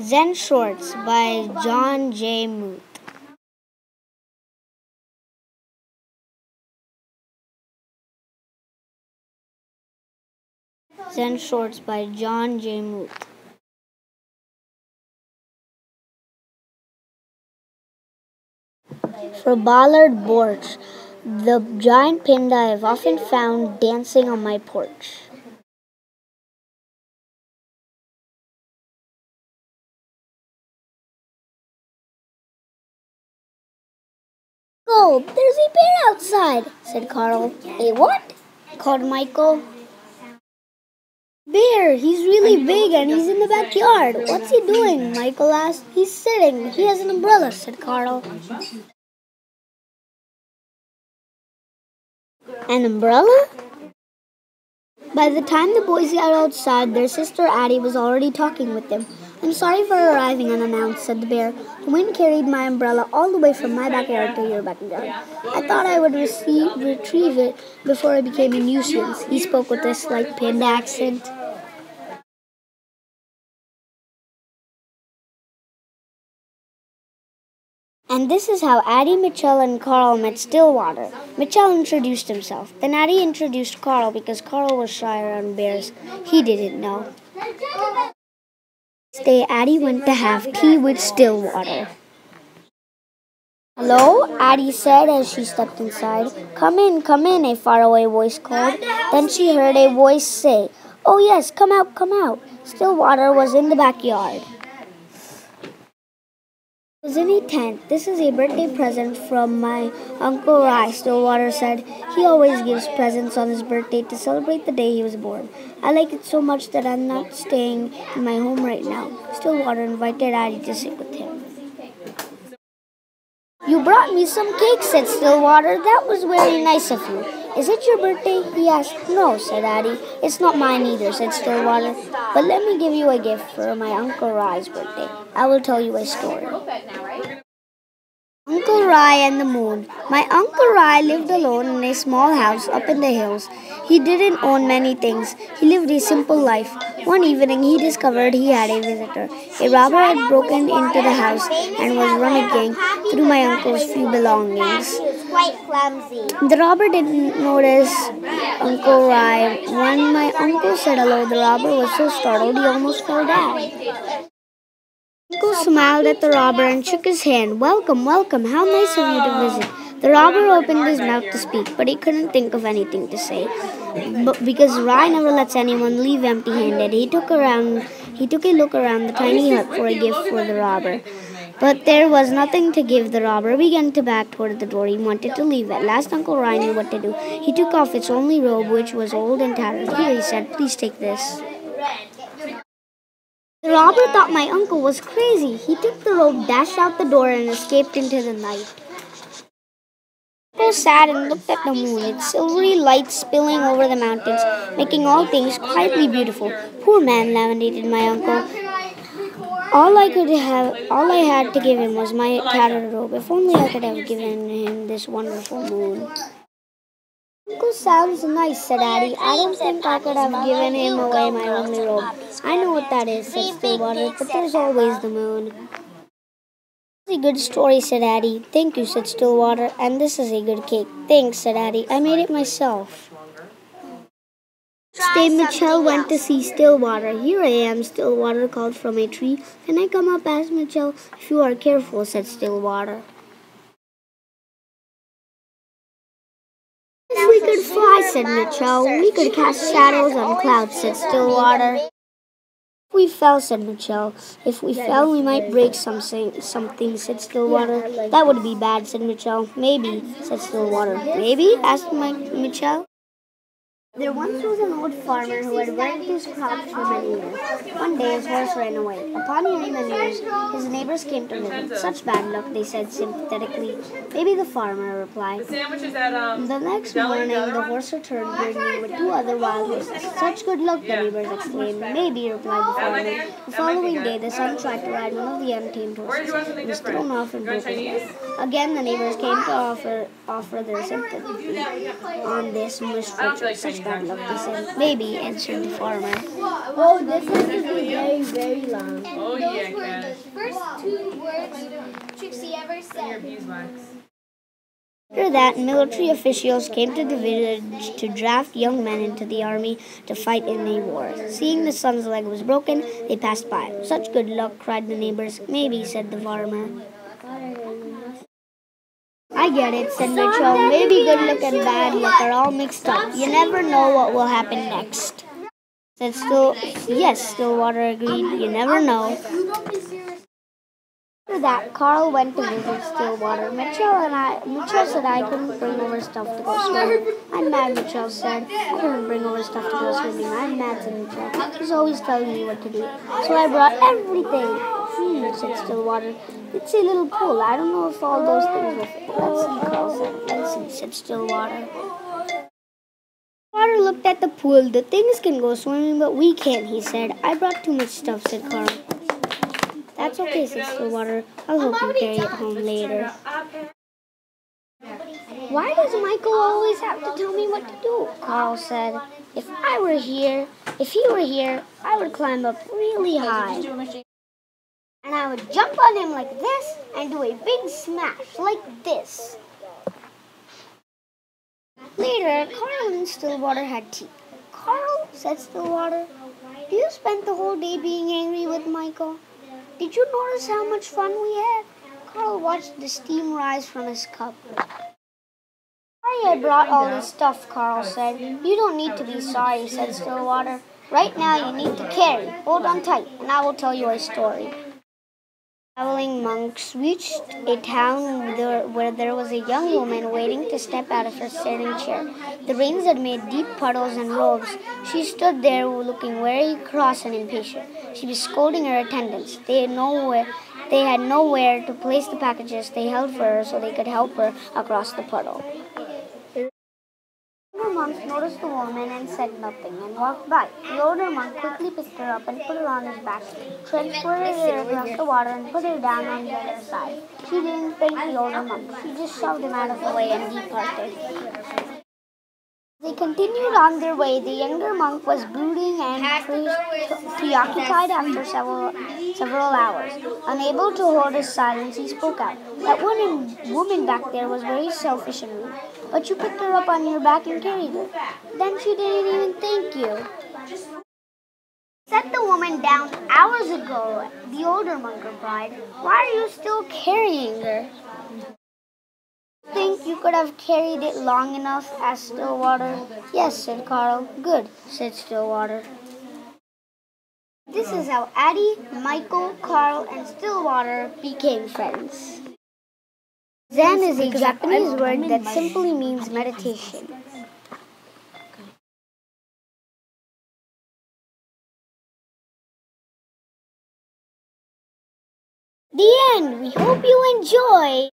Zen Shorts by John J. Muth. Zen Shorts by John J. Muth. For Ballard Borch, the giant panda I've often found dancing on my porch. "Oh, there's a bear outside," said Carl. "A what?" called Michael. "Bear, he's really big and he's in the backyard. What's he doing?" Michael asked. "He's sitting. He has an umbrella," said Carl. "An umbrella?" By the time the boys got outside, their sister Addie was already talking with them. "I'm sorry for arriving unannounced," said the bear. "The wind carried my umbrella all the way from my backyard to your backyard. I thought I would retrieve it before I became a nuisance." He spoke with a slight panda accent. And this is how Addie, Mitchell, and Carl met Stillwater. Mitchell introduced himself. Then Addie introduced Carl because Carl was shy around bears. He didn't know. Next day, Addie went to have tea with Stillwater. "Hello," Addie said as she stepped inside. Come in," a faraway voice called. Then she heard a voice say, "Oh yes, come out, come out." Stillwater was in the backyard. "It was in a tent. This is a birthday present from my Uncle Rye," Stillwater said. "He always gives presents on his birthday to celebrate the day he was born. I like it so much that I'm not staying in my home right now." Stillwater invited Addie to sit with him. "You brought me some cake," said Stillwater. "That was very nice of you." "Is it your birthday?" he asked. "No," said Addie. "It's not mine either," said Stillwater. "But let me give you a gift for my Uncle Rye's birthday. I will tell you a story." Uncle Rye and the Moon. My Uncle Rye lived alone in a small house up in the hills. He didn't own many things. He lived a simple life. One evening he discovered he had a visitor. A robber had broken into the house and was rummaging through my uncle's few belongings. The robber didn't notice Uncle Rye. When my uncle said hello, the robber was so startled he almost fell down. Uncle smiled at the robber and shook his hand. "Welcome, welcome. How nice of you to visit." The robber opened his mouth to speak, but he couldn't think of anything to say. But because Rye never lets anyone leave empty-handed, he took a look around the tiny hut for a gift for the robber. But there was nothing to give. The robber began to back toward the door. He wanted to leave. At last Uncle Rye knew what to do. He took off its only robe, which was old and tattered. "Here," he said, "please take this." The robber thought my uncle was crazy. He took the robe, dashed out the door, and escaped into the night. Uncle sat and looked at the moon, its silvery light spilling over the mountains, making all things quietly beautiful. "Poor man," lamentated my uncle. All I had to give him was my tattered robe. If only I could have given him this wonderful moon." "Uncle sounds nice," said Addie. "I don't think I could have given him away my only robe." "I know what that is," said Stillwater, "but there's always the moon." "It's a good story," said Addie. "Thank you," said Stillwater. "And this is a good cake." "Thanks," said Addie. "I made it myself." Next day, Mitchell went to see Stillwater. "Here I am," Stillwater called from a tree. "Can I come up?" asked Mitchell. "If you are careful," said Stillwater. "If we could fly," said Mitchell. "We could cast shadows on clouds," said Stillwater. "If we fell," said Mitchell. "If we fell, we might break something," said Stillwater. "That would be bad," said Mitchell. "Maybe," said Stillwater. "Maybe?" asked Mitchell. There once was an old farmer who had worked his crops for many years. One day his horse ran away. Upon hearing the news, his neighbors came to visit. "Such bad luck," they said sympathetically. "Maybe," the farmer replied. The next morning the horse returned bringing with two other wild horses. "Such good luck," the neighbors exclaimed. "Maybe," replied the farmer. The following day the son tried to ride one of the untamed horses. He was thrown off and broke his leg. Again the neighbors came to offer their sympathy on this misfortune. "Such much bad luck, they said. Maybe, answered the farmer. Oh, this has to be very, very long. Oh, yeah, Those were Kat. the first two words Trixie ever Your said. beeswax. After that, military officials came to the village to draft young men into the army to fight in a war. Seeing the son's leg was broken, they passed by. Such good luck, cried the neighbors. Maybe, said the farmer. I get it, said Mitchell. Maybe good luck and bad luck are all mixed up. You never know what will happen next. Yes, Stillwater agreed. You never know. After that, Carl went to visit Stillwater. Mitchell said I couldn't bring over stuff to go swimming. I'm mad, Mitchell said. I couldn't bring over stuff to go swimming. I'm mad, said Mitchell. He's always telling me what to do. So I brought everything. Said Stillwater. It's a little pool. I don't know if all those things will fit. Let's see, Carl said. Let's see, said Stillwater. Water looked at the pool. The things can go swimming, but we can't, he said. I brought too much stuff, said Carl. That's okay, said Stillwater. I'll help you carry it home later. Why does Michael always have to tell me what to do? Carl said. If he were here, I would climb up really high. And I would jump on him like this and do a big smash like this. Later, Carl and Stillwater had tea. Carl, said Stillwater, you spent the whole day being angry with Michael. Did you notice how much fun we had? Carl watched the steam rise from his cup. Sorry I brought all this stuff, Carl said. You don't need to be sorry, said Stillwater. Right now you need to carry. Hold on tight, and I will tell you a story. Traveling monks reached a town where there was a young woman waiting to step out of her staring chair. The rains had made deep puddles and roads. She stood there looking very cross and impatient. She was scolding her attendants. They had nowhere to place the packages they held for her so they could help her across the puddle. The older monk noticed the woman and said nothing and walked by. The older monk quickly picked her up and put her on his back, transported her across the water and put her down on the other side. She didn't thank the older monk. She just shoved him out of the way and departed. They continued on their way. The younger monk was brooding and preoccupied after several hours. Unable to hold his silence, he spoke out. That woman back there was very selfish and rude. But you picked her up on your back and carried her. Then she didn't even thank you. Set the woman down hours ago, the older monk replied. Why are you still carrying her? Think you could have carried it long enough? Asked Stillwater. Yes, said Carl. Good, said Stillwater. This is how Addie, Michael, Carl, and Stillwater became friends. Zen is a Japanese word that simply means meditation. The end. We hope you enjoy.